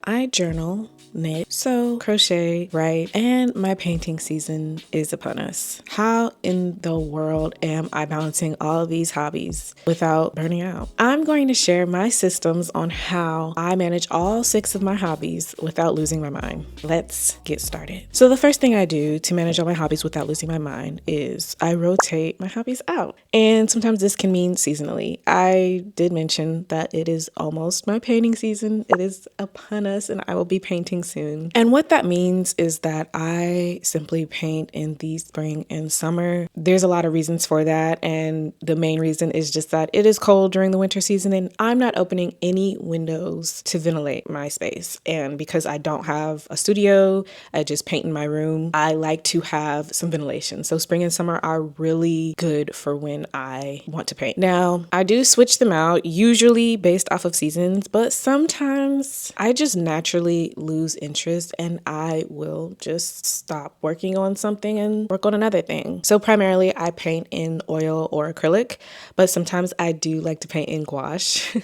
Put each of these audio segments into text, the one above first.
I journal, knit, sew, crochet, write, and my painting season is upon us. How in the world am I balancing all of these hobbies without burning out? I'm going to share my systems on how I manage all 6 of my hobbies without losing my mind. Let's get started. So the first thing I do to manage all my hobbies without losing my mind is I rotate my hobbies out. And sometimes this can mean seasonally. I did mention that it is almost my painting season. It is upon us and I will be painting soon. And what that means is that I simply paint in the spring and summer. There's a lot of reasons for that. And the main reason is just that it is cold during the winter season and I'm not opening any windows to ventilate my space. And because I don't have a studio, I just paint in my room, I like to have some ventilation. So spring and summer are really good for when I want to paint. Now, I do switch them out, usually based off of seasons, but sometimes I just naturally lose interest and I will just stop working on something and work on another thing. So primarily I paint in oil or acrylic, but sometimes I do like to paint in gouache.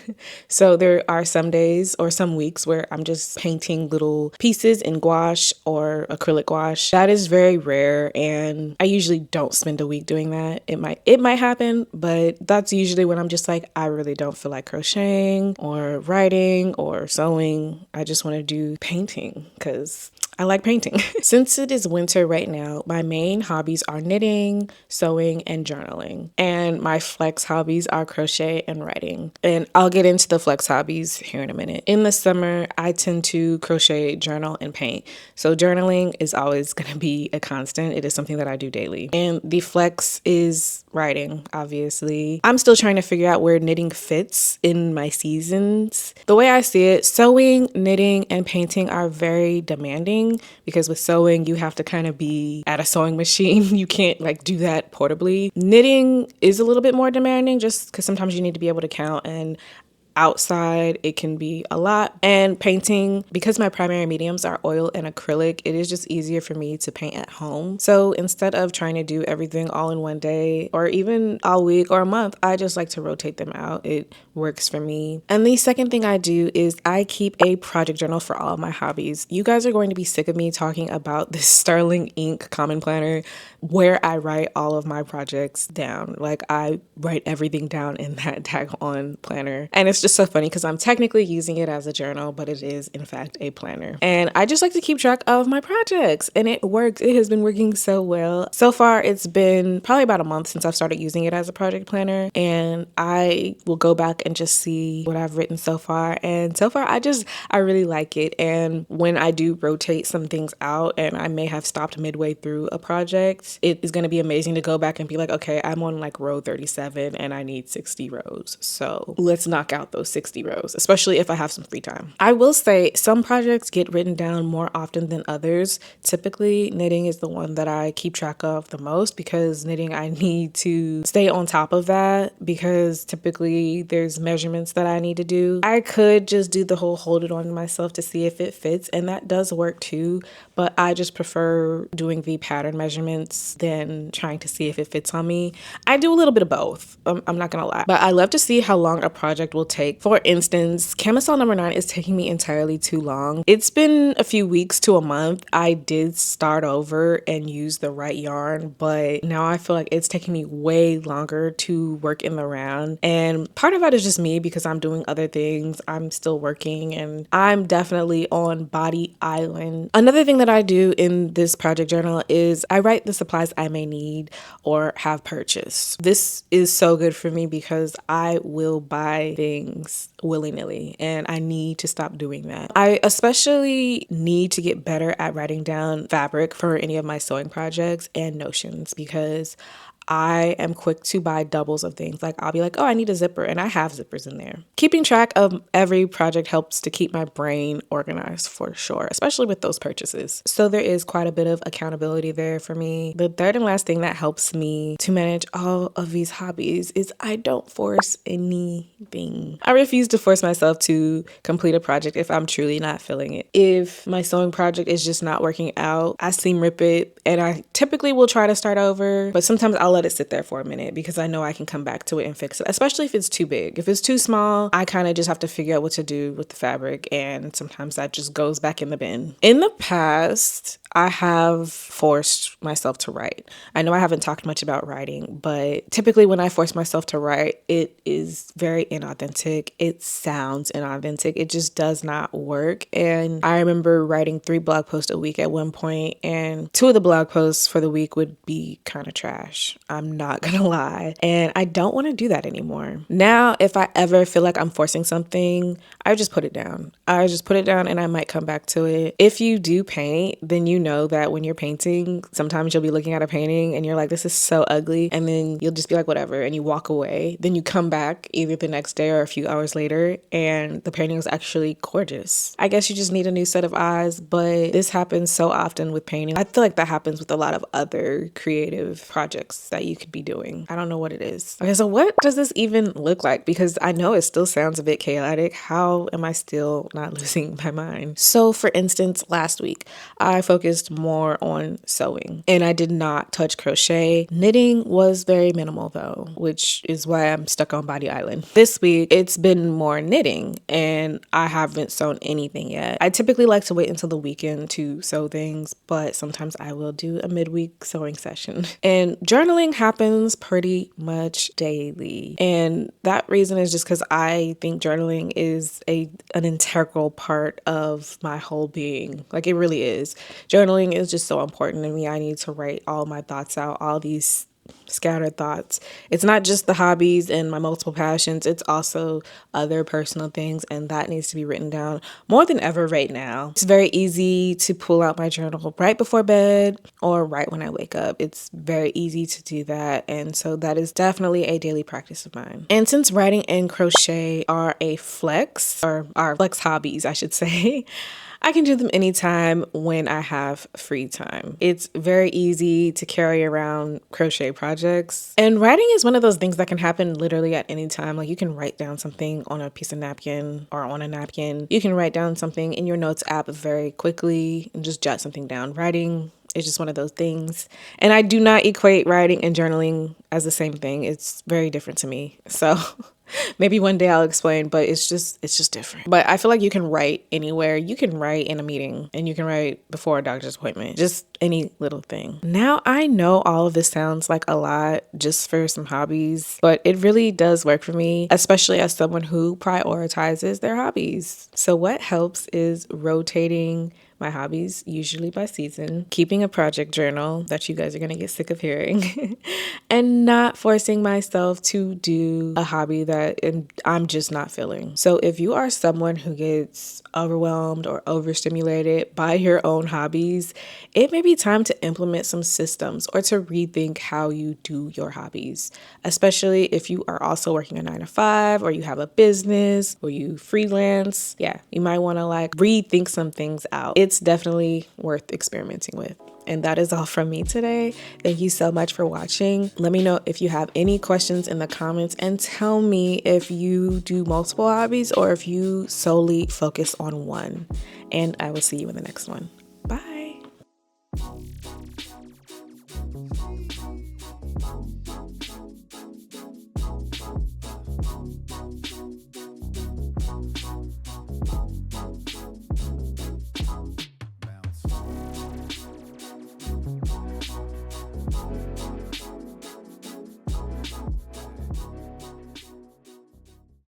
So there are some days or some weeks where I'm just painting little pieces in gouache or acrylic gouache. That is very rare and I usually don't spend a week doing that. It might happen, but that's usually when I'm just like, I really don't feel like crocheting or writing or sewing. I just want to do painting because I like painting. Since it is winter right now, my main hobbies are knitting, sewing, and journaling. And my flex hobbies are crochet and writing. And I'll get into the flex hobbies here in a minute. In the summer, I tend to crochet, journal, and paint. So journaling is always going to be a constant. It is something that I do daily. And the flex is writing, obviously. I'm still trying to figure out where knitting fits in my seasons. The way I see it, sewing, knitting, and painting are very demanding because with sewing, you have to kind of be at a sewing machine. You can't do that portably. Knitting is a little bit more demanding just because sometimes you need to be able to count, and outside it can be a lot. And painting, because my primary mediums are oil and acrylic, it is just easier for me to paint at home. So instead of trying to do everything all in one day or even all week or a month, I just like to rotate them out. It works for me. And the second thing I do is I keep a project journal for all of my hobbies. You guys are going to be sick of me talking about this Sterling ink common planner where I write all of my projects down. I write everything down in that daggone planner. And it's just so funny because I'm technically using it as a journal, but it is in fact a planner. And I just like to keep track of my projects and it works. It has been working so well. So far, it's been probably about a month since I've started using it as a project planner. And I will go back and just see what I've written so far. And so far, I really like it. And when I do rotate some things out and I may have stopped midway through a project, it is going to be amazing to go back and be like, okay, I'm on row 37 and I need 60 rows. So let's knock out those 60 rows, especially if I have some free time. I will say some projects get written down more often than others. Typically, knitting is the one that I keep track of the most because knitting, I need to stay on top of that because typically there's measurements that I need to do. I could just do the whole hold it on myself to see if it fits, and that does work too, but I just prefer doing the pattern measurements than trying to see if it fits on me. I do a little bit of both. I'm not gonna lie, but I love to see how long a project will take. For instance, camisole number 9 is taking me entirely too long. It's been a few weeks to a month. I did start over and use the right yarn, but now I feel like it's taking me way longer to work in the round. And part of that is just me because I'm doing other things. I'm still working and I'm definitely on Body Island. Another thing that I do in this project journal is I write the supplies I may need or have purchased. This is so good for me because I will buy things willy-nilly and I need to stop doing that. I especially need to get better at writing down fabric for any of my sewing projects and notions because I am quick to buy doubles of things. I'll be like, oh, I need a zipper, and I have zippers in there. Keeping track of every project helps to keep my brain organized for sure, especially with those purchases. So there is quite a bit of accountability there for me. The third and last thing that helps me to manage all of these hobbies is I don't force anything. I refuse to force myself to complete a project if I'm truly not feeling it. If my sewing project is just not working out, I seam rip it, and I typically will try to start over, but sometimes I'll let it sit there for a minute because I know I can come back to it and fix it, especially if it's too big. If it's too small, I kind of just have to figure out what to do with the fabric, and sometimes that just goes back in the bin. In the past, I have forced myself to write. I know I haven't talked much about writing, but typically when I force myself to write, it is very inauthentic. It sounds inauthentic. It just does not work. And I remember writing 3 blog posts a week at one point, and 2 of the blog posts for the week would be kind of trash. I'm not gonna lie. And I don't want to do that anymore. Now, if I ever feel like I'm forcing something, I just put it down. I just put it down and I might come back to it. If you do paint, then you know that when you're painting, sometimes you'll be looking at a painting and you're like, this is so ugly. And then you'll just be like, whatever. And you walk away. Then you come back either the next day or a few hours later and the painting was actually gorgeous. I guess you just need a new set of eyes, but this happens so often with painting. I feel like that happens with a lot of other creative projects that you could be doing. I don't know what it is. Okay, so what does this even look like? Because I know it still sounds a bit chaotic. How am I still not losing my mind? So for instance, last week, I focused more on sewing and I did not touch crochet. Knitting was very minimal though, which is why I'm stuck on Body Island. This week, it's been more knitting and I haven't sewn anything yet. I typically like to wait until the weekend to sew things, but sometimes I will do a midweek sewing session. And journaling happens pretty much daily. And that reason is just because I think journaling is an integral part of my whole being. Like, it really is. Journaling is just so important to me. I need to write all my thoughts out, all these scattered thoughts. It's not just the hobbies and my multiple passions, it's also other personal things, and that needs to be written down more than ever right now. It's very easy to pull out my journal right before bed or right when I wake up. It's very easy to do that, and so that is definitely a daily practice of mine. And since writing and crochet are a flex, or are flex hobbies I should say, I can do them anytime when I have free time. It's very easy to carry around crochet projects. And writing is one of those things that can happen literally at any time. Like, you can write down something on a piece of napkin or on a napkin. You can write down something in your notes app very quickly and just jot something down. Writing is just one of those things. And I do not equate writing and journaling as the same thing. It's very different to me. So maybe one day I'll explain, but it's just different. But I feel like you can write anywhere. You can write in a meeting and you can write before a doctor's appointment, just any little thing. Now, I know all of this sounds like a lot just for some hobbies, but it really does work for me, especially as someone who prioritizes their hobbies. So what helps is rotating my hobbies, usually by season, keeping a project journal that you guys are going to get sick of hearing, and not forcing myself to do a hobby that I'm just not feeling. So if you are someone who gets overwhelmed or overstimulated by your own hobbies, it may be time to implement some systems or to rethink how you do your hobbies, especially if you are also working a 9-to-5 or you have a business or you freelance. Yeah, you might want to rethink some things out. It's definitely worth experimenting with. And that is all from me today. Thank you so much for watching. Let me know if you have any questions in the comments, and tell me if you do multiple hobbies or if you solely focus on one. And I will see you in the next one. Bye.